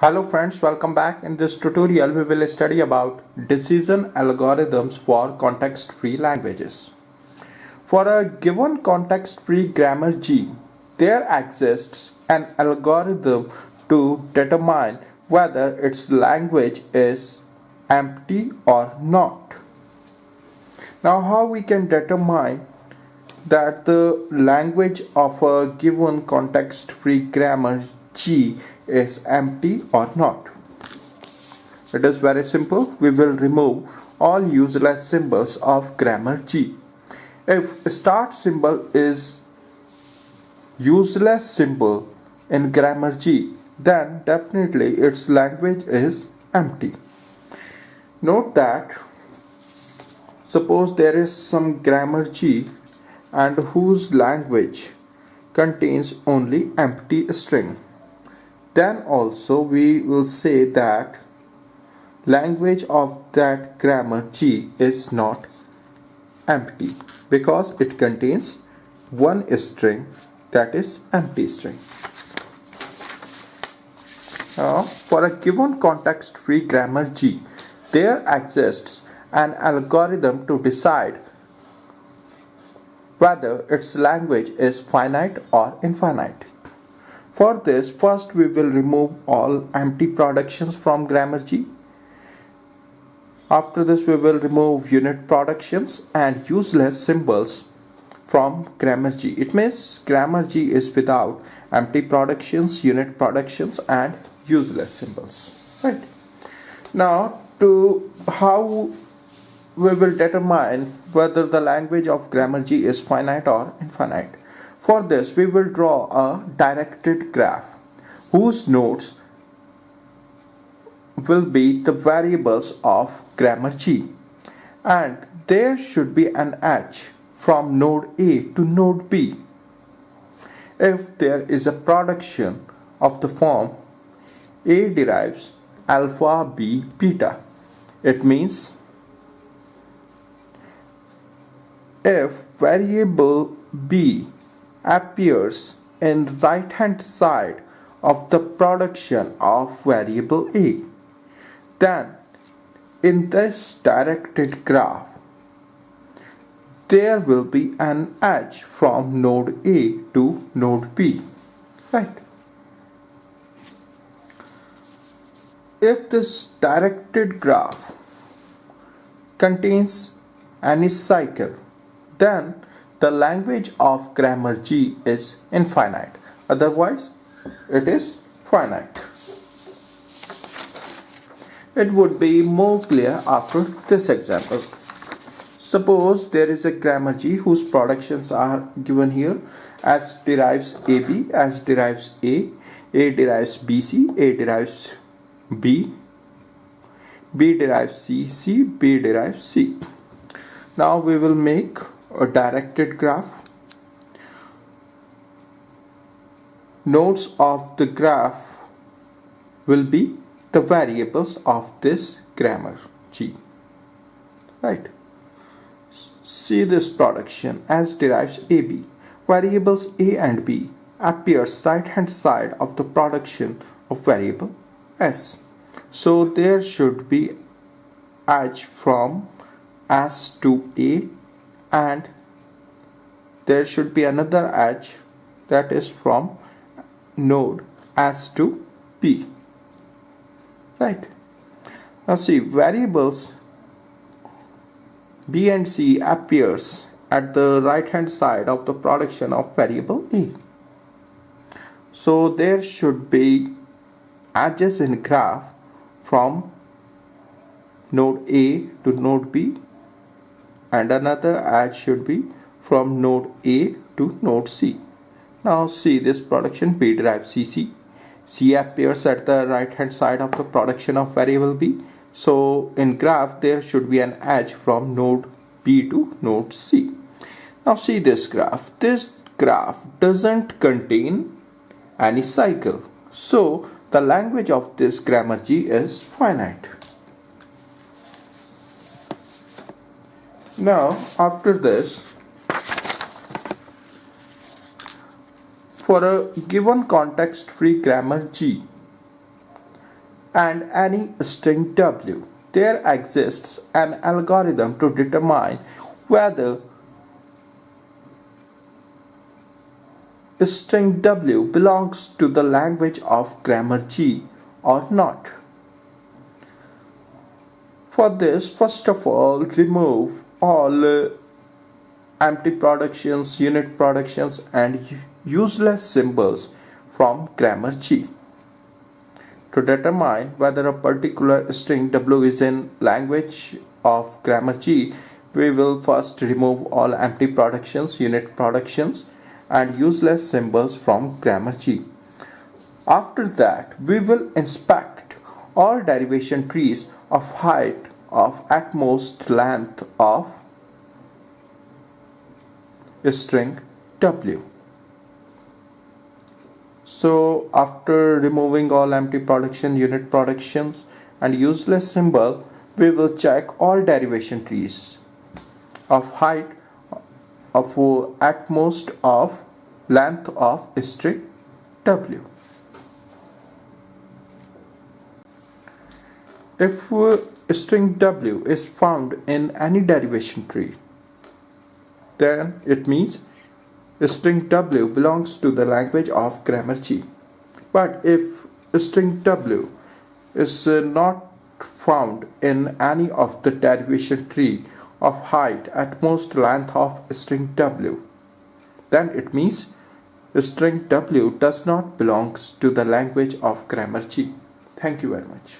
Hello friends, welcome back. In this tutorial we will study about decision algorithms for context-free languages. For a given context-free grammar G, there exists an algorithm to determine whether its language is empty or not. Now how we can determine that the language of a given context-free grammar G is empty or not? It is very simple. We will remove all useless symbols of grammar G. If start symbol is useless symbol in grammar G, then definitely its language is empty. Note that suppose there is some grammar G and whose language contains only empty string. Then also we will say that language of that grammar G is not empty because it contains one string, that is empty string. Now, for a given context-free grammar G, there exists an algorithm to decide whether its language is finite or infinite. For this, first we will remove all empty productions from grammar G. After this, we will remove unit productions and useless symbols from grammar G. It means grammar G is without empty productions, unit productions and useless symbols. Right. Now, to how we will determine whether the language of grammar G is finite or infinite. For this, we will draw a directed graph whose nodes will be the variables of grammar G, and there should be an edge from node A to node B. If there is a production of the form A derives alpha, B, beta, it means if variable B appears in right hand side of the production of variable A, then in this directed graph there will be an edge from node A to node B, right? If this directed graph contains any cycle, then the language of grammar G is infinite, otherwise it is finite. It would be more clear after this example. Suppose there is a grammar G whose productions are given here as derives AB, as derives A derives BC, A derives B, B derives CC, B derives C. Now we will make a directed graph. Nodes of the graph will be the variables of this grammar G, right? See this production as derives AB. Variables A and B appears right hand side of the production of variable S. So there should be edge from S to A, and there should be another edge that is from node S to B, right? Now see, variables B and C appears at the right hand side of the production of variable A. So there should be edges in graph from node A to node B, and another edge should be from node A to node C. Now see this production B derives CC. C appears at the right hand side of the production of variable B. So in graph there should be an edge from node B to node C. Now see this graph. This graph doesn't contain any cycle. So the language of this grammar G is finite. Now after this, for a given context-free grammar G, and any string W, there exists an algorithm to determine whether string W belongs to the language of grammar G or not. For this, first of all, remove all empty productions, unit productions and useless symbols from grammar G. To determine whether a particular string W is in language of grammar G, we will first remove all empty productions, unit productions and useless symbols from grammar G. After that, we will inspect all derivation trees of height of at most length of string W. So after removing all empty production, unit productions and useless symbol, we will check all derivation trees of height of at most of length of string W. If string W is found in any derivation tree, then it means string W belongs to the language of grammar G. But if string W is not found in any of the derivation tree of height at most length of string W, then it means string W does not belong to the language of grammar G. Thank you very much.